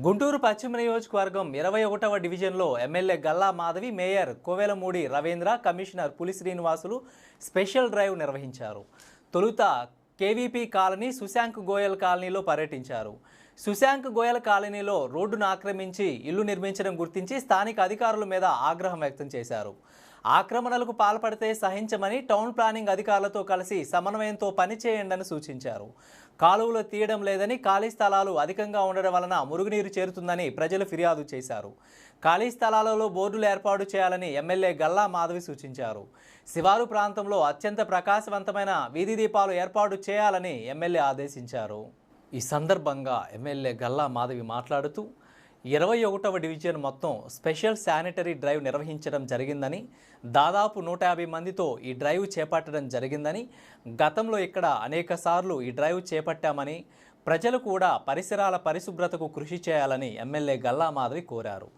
గుంటూరు పశ్చిమ నియోజకవర్గం 21వ డివిజన్లో MLA Galla Madhavi, mayor Kovelamudi Ravindra, commissioner పులి శ్రీనివాసులు స్పెషల్ డ్రైవ్ నిర్వహించారు. తొలుత కేవీపీ కాలనీ, సుశాంక్ గోయల్ కాలనీలో పర్యటించారు. సుశాంక్ గోయల్ కాలనీలో రోడ్డును ఆక్రమించి ఇల్లు నిర్మించడం గుర్తించి స్థానిక అధికారుల మీద ఆగ్రహం వ్యక్తం చేశారు. ఆక్రమణలకు పాల్పడితే సహించమని టౌన్ ప్లానింగ్ అధికారులతో కలిసి సమన్వయంతో పనిచేయండి సూచించారు. కాలువలు తీయడం లేదని, ఖాళీ స్థలాలు అధికంగా ఉండడం వలన మురుగునీరు చేరుతుందని ప్రజలు ఫిర్యాదు చేశారు. ఖాళీ స్థలాలలో బోర్డులు ఏర్పాటు చేయాలని ఎమ్మెల్యే గల్లా మాధవి సూచించారు. శివారు ప్రాంతంలో అత్యంత ప్రకాశవంతమైన వీధి దీపాలు ఏర్పాటు చేయాలని ఎమ్మెల్యే ఆదేశించారు. ఈ సందర్భంగా ఎమ్మెల్యే గల్లా మాధవి మాట్లాడుతూ 21వ డివిజన్ మొత్తం స్పెషల్ శానిటరీ డ్రైవ్ నిర్వహించడం జరిగిందని, దాదాపు 150 మందితో ఈ డ్రైవ్ చేపట్టడం జరిగిందని, గతంలో ఇక్కడ అనేక సార్లు ఈ డ్రైవ్ చేపట్టామని, ప్రజలు కూడా పరిసరాల పరిశుభ్రతకు కృషి చేయాలని ఎమ్మెల్యే గల్లా మాధవి కోరారు.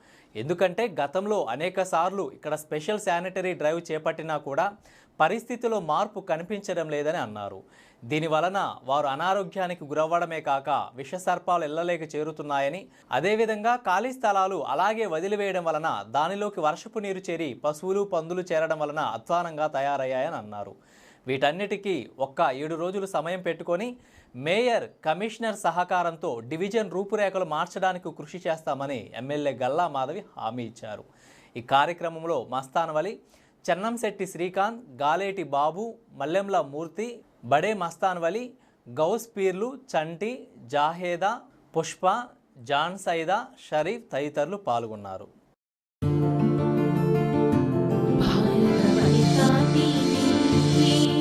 ఎందుకంటే గతంలో అనేక సార్లు ఇక్కడ స్పెషల్ శానిటరీ డ్రైవ్ చేపట్టినా కూడా పరిస్థితిలో మార్పు కనిపించడం లేదని అన్నారు. దీనివలన వారు అనారోగ్యానికి గురవ్వడమే కాక విషసర్పాలు ఇళ్లలేక చేరుతున్నాయని, అదేవిధంగా ఖాళీ స్థలాలు అలాగే వదిలివేయడం వలన దానిలోకి వర్షపు నీరు చేరి పశువులు, పందులు చేరడం వలన అధ్వానంగా తయారయ్యాయని అన్నారు. వీటన్నిటికీ 7 రోజులు సమయం పెట్టుకొని మేయర్, కమిషనర్ సహకారంతో డివిజన్ రూపురేఖలు మార్చడానికి కృషి చేస్తామని ఎమ్మెల్యే గల్లా మాధవి హామీ ఇచ్చారు. ఈ కార్యక్రమంలో మస్తాన్ వలి, చెన్నంశెట్టి శ్రీకాంత్, గాలేటి బాబు, మల్లెంల మూర్తి, బడే మస్తాన్ వలి, గౌస్ పీర్లు, చంటి, జాహేదా, పుష్ప, జాన్ సైదా, షరీఫ్ తదితరులు పాల్గొన్నారు.